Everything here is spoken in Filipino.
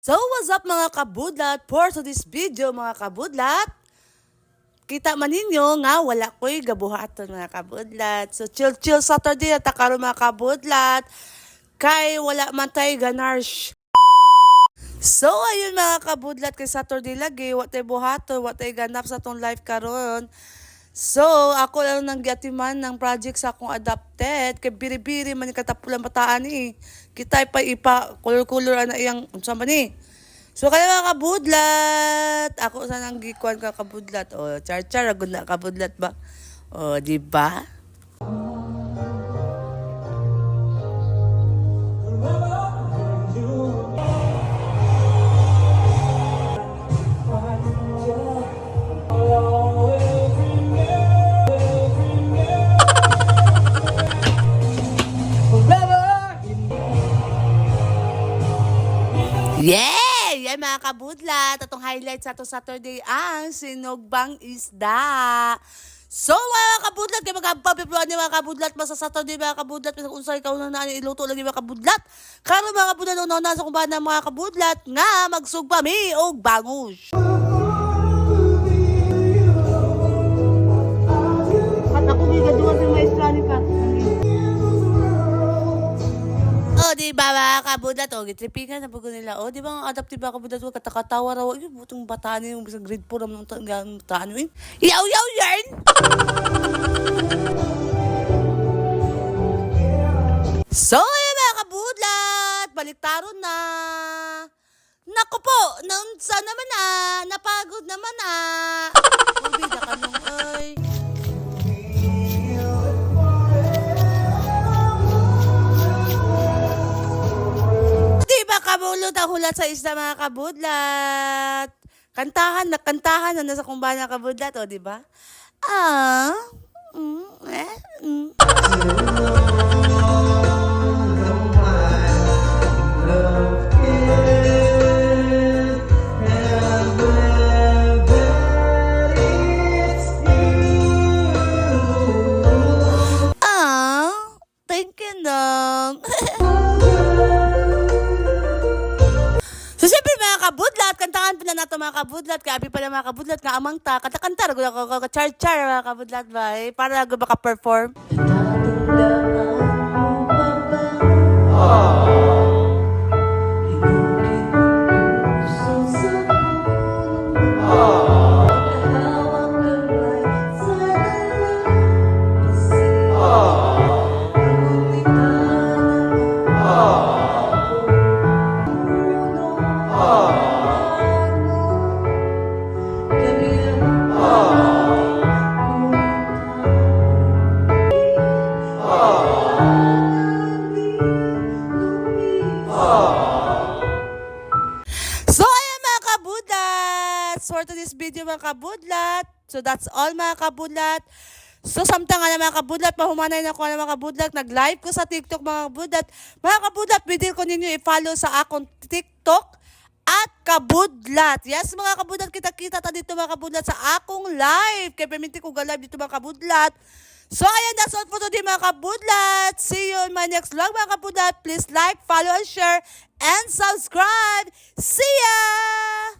So what's up mga kabudlat? For today's video mga kabudlat, kita man ninyo nga wala ko'y gabuhaton mga kabudlat. So chill Saturday at karon mga kabudlat, kay wala man tay ganarsh. So ayun mga kabudlat, kay Saturday lagi, watay buhaton, watay ganap sa tong life karon. So, ako lang nang giatiman ng project sa akong adopted. Kay biri-biri man katapulan bataan ni. Kita pa ipa color ana iyang unsa man ni. So kaya mga kabudlat, ako sa nang gikuan ka kabudlat. O char agud na kabudlat ba? O di ba? Yeah! Yan mga kabudlat. Atong highlight sa to Saturday ang sinugbang isda. So mga kabudlat, kaya magpapipluan ni mga kabudlat sa Saturday mga kabudlat. Kung unsay ikaw na iluto lagi mga kabudlat. Karon mga kabudlat, na sa kumbahan ng mga kabudlat nga magsugpa mi og bangus. At ako gigaduan sa maestra ni Pat. O, di ba mga kabudlat? O, gitripingan na bago nila. O, di ba ang adaptive mga kabudlat? Huwag katakatawa raw. Yung butong bataan yung sa grade 4 naman ang bataan yun. Yaw, yarn! So, ayan mga kabudlat. Baliktaron na. Naku po, naunsa naman na. Napagod naman na. Magbida ka nung ay. Kabulot ang hulat sa isda mga kabudlat. Kantahan na nasa kumbahan ng kabudlat, o, di ba? Thank you, Nong. So, siyempre mga kabudlat, kantahan pa na nato mga kabudlat, kaya abi pala mga kabudlat, nga amang ta, kanta-kanta, ako char mga kabudlat ba, para ako maka-perform. For today's video mga kabudlat. So that's all mga kabudlat. So samtang nga mga kabudlat, mahumanay na ko na mga kabudlat. Nag-live ko sa TikTok mga kabudlat. Mga kabudlat, pwede ko ninyo i-follow sa akong TikTok at kabudlat. Yes mga kabudlat, kita-kita ta dito mga kabudlat sa akong live. Kaya perminti ko ga-live dito mga kabudlat. So ayan, that's all for today mga kabudlat. See you in my next vlog mga kabudlat. Please like, follow, and share, and subscribe. See ya!